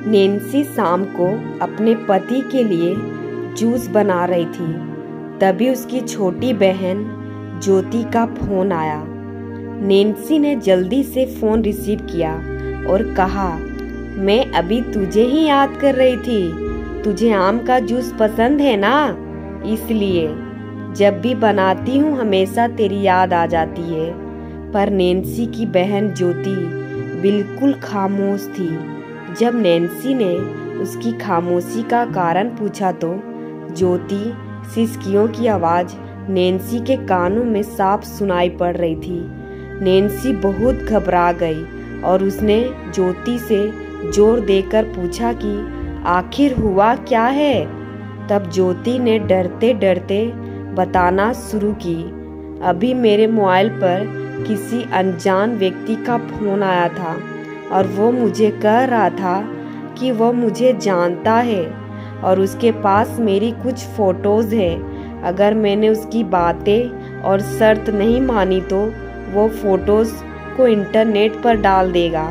Nancy शाम को अपने पति के लिए जूस बना रही थी। तभी उसकी छोटी बहन ज्योति का फोन आया। नैन्सी ने जल्दी से फोन रिसीव किया और कहा, मैं अभी तुझे ही याद कर रही थी। तुझे आम का जूस पसंद है ना, इसलिए जब भी बनाती हूँ हमेशा तेरी याद आ जाती है। पर नैन्सी की बहन ज्योति बिल्कुल खामोश थी। जब नैन्सी ने उसकी खामोशी का कारण पूछा तो ज्योति सिसकियों की आवाज़ नैन्सी के कानों में साफ सुनाई पड़ रही थी। नैन्सी बहुत घबरा गई और उसने ज्योति से जोर देकर पूछा कि आखिर हुआ क्या है। तब ज्योति ने डरते डरते बताना शुरू की, अभी मेरे मोबाइल पर किसी अनजान व्यक्ति का फोन आया था और वो मुझे कह रहा था कि वो मुझे जानता है और उसके पास मेरी कुछ फ़ोटोज़ है। अगर मैंने उसकी बातें और शर्त नहीं मानी तो वो फ़ोटोज़ को इंटरनेट पर डाल देगा।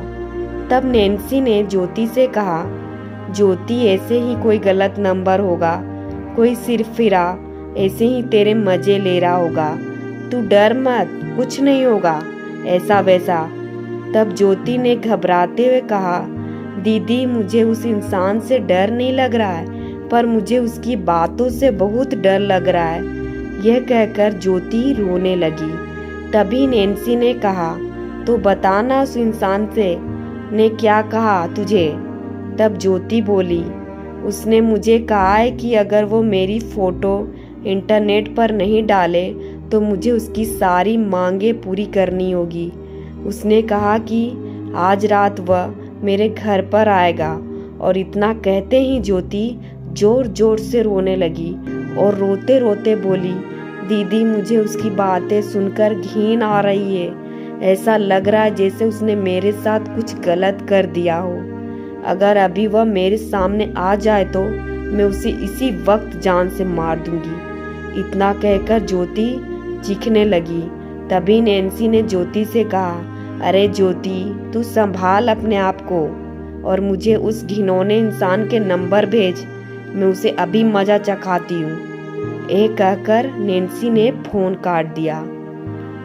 तब नैन्सी ने ज्योति से कहा, ज्योति ऐसे ही कोई गलत नंबर होगा, कोई सिरफिरा ऐसे ही तेरे मज़े ले रहा होगा, तू डर मत, कुछ नहीं होगा ऐसा वैसा। तब ज्योति ने घबराते हुए कहा, दीदी मुझे उस इंसान से डर नहीं लग रहा है, पर मुझे उसकी बातों से बहुत डर लग रहा है। यह कहकर ज्योति रोने लगी। तभी नैन्सी ने कहा, तो बताना उस इंसान से ने क्या कहा तुझे। तब ज्योति बोली, उसने मुझे कहा है कि अगर वो मेरी फ़ोटो इंटरनेट पर नहीं डाले तो मुझे उसकी सारी मांगें पूरी करनी होगी। उसने कहा कि आज रात वह मेरे घर पर आएगा। और इतना कहते ही ज्योति जोर जोर से रोने लगी और रोते रोते बोली, दीदी मुझे उसकी बातें सुनकर घिन आ रही है। ऐसा लग रहा है जैसे उसने मेरे साथ कुछ गलत कर दिया हो। अगर अभी वह मेरे सामने आ जाए तो मैं उसे इसी वक्त जान से मार दूंगी। इतना कहकर ज्योति चीखने लगी। तभी नैन्सी ने ज्योति से कहा, अरे ज्योति तू संभाल अपने आप को और मुझे उस घिनौने इंसान के नंबर भेज, मैं उसे अभी मजा चखाती हूँ। यह कहकर नैन्सी ने फोन काट दिया।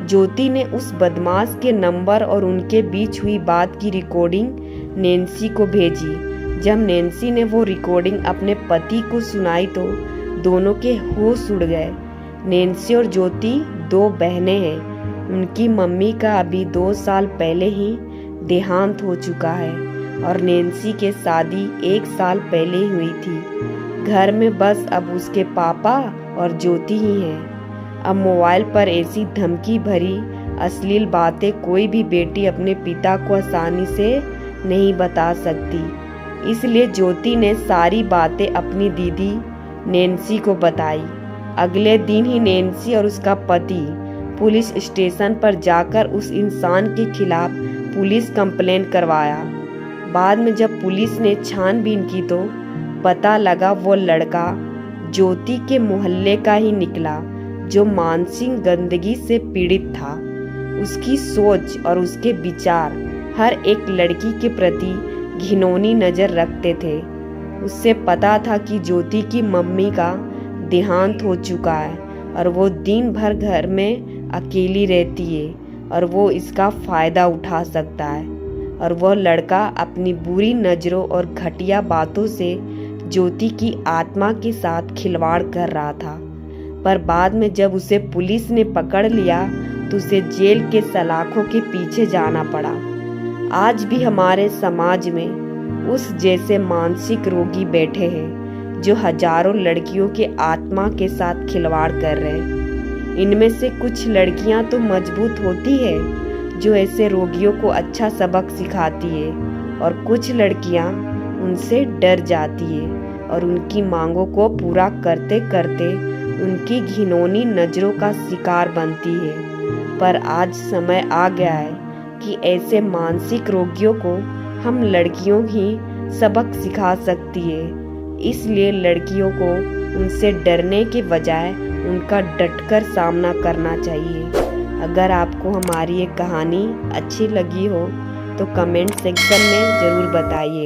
ज्योति ने उस बदमाश के नंबर और उनके बीच हुई बात की रिकॉर्डिंग नैन्सी को भेजी। जब नैन्सी ने वो रिकॉर्डिंग अपने पति को सुनाई तो दोनों के होश उड़ गए। नैन्सी और ज्योति दो बहनें हैं। उनकी मम्मी का अभी 2 साल पहले ही देहांत हो चुका है और नैन्सी के शादी 1 साल पहले हुई थी। घर में बस अब उसके पापा और ज्योति ही हैं। अब मोबाइल पर ऐसी धमकी भरी अश्लील बातें कोई भी बेटी अपने पिता को आसानी से नहीं बता सकती। इसलिए ज्योति ने सारी बातें अपनी दीदी नैन्सी को बताई। अगले दिन ही नैन्सी और उसका पति पुलिस स्टेशन पर जाकर उस इंसान के खिलाफ पुलिस कंप्लेन करवाया। बाद में जब पुलिस ने छानबीन की तो पता लगा वो लड़का ज्योति के मोहल्ले का ही निकला, जो मानसिक गंदगी से पीड़ित था। उसकी सोच और उसके विचार हर एक लड़की के प्रति घिनौनी नज़र रखते थे। उससे पता था कि ज्योति की मम्मी का देहांत हो चुका है और वो दिन भर घर में अकेली रहती है और वो इसका फ़ायदा उठा सकता है। और वह लड़का अपनी बुरी नज़रों और घटिया बातों से ज्योति की आत्मा के साथ खिलवाड़ कर रहा था। पर बाद में जब उसे पुलिस ने पकड़ लिया तो उसे जेल के सलाखों के पीछे जाना पड़ा। आज भी हमारे समाज में उस जैसे मानसिक रोगी बैठे हैं जो हजारों लड़कियों के आत्मा के साथ खिलवाड़ कर रहे हैं। इनमें से कुछ लड़कियां तो मजबूत होती है जो ऐसे रोगियों को अच्छा सबक सिखाती है और कुछ लड़कियां उनसे डर जाती है और उनकी मांगों को पूरा करते करते उनकी घिनौनी नज़रों का शिकार बनती है। पर आज समय आ गया है कि ऐसे मानसिक रोगियों को हम लड़कियों ही सबक सिखा सकती है। इसलिए लड़कियों को उनसे डरने के बजाय उनका डटकर सामना करना चाहिए। अगर आपको हमारी ये कहानी अच्छी लगी हो तो कमेंट सेक्शन में ज़रूर बताइए।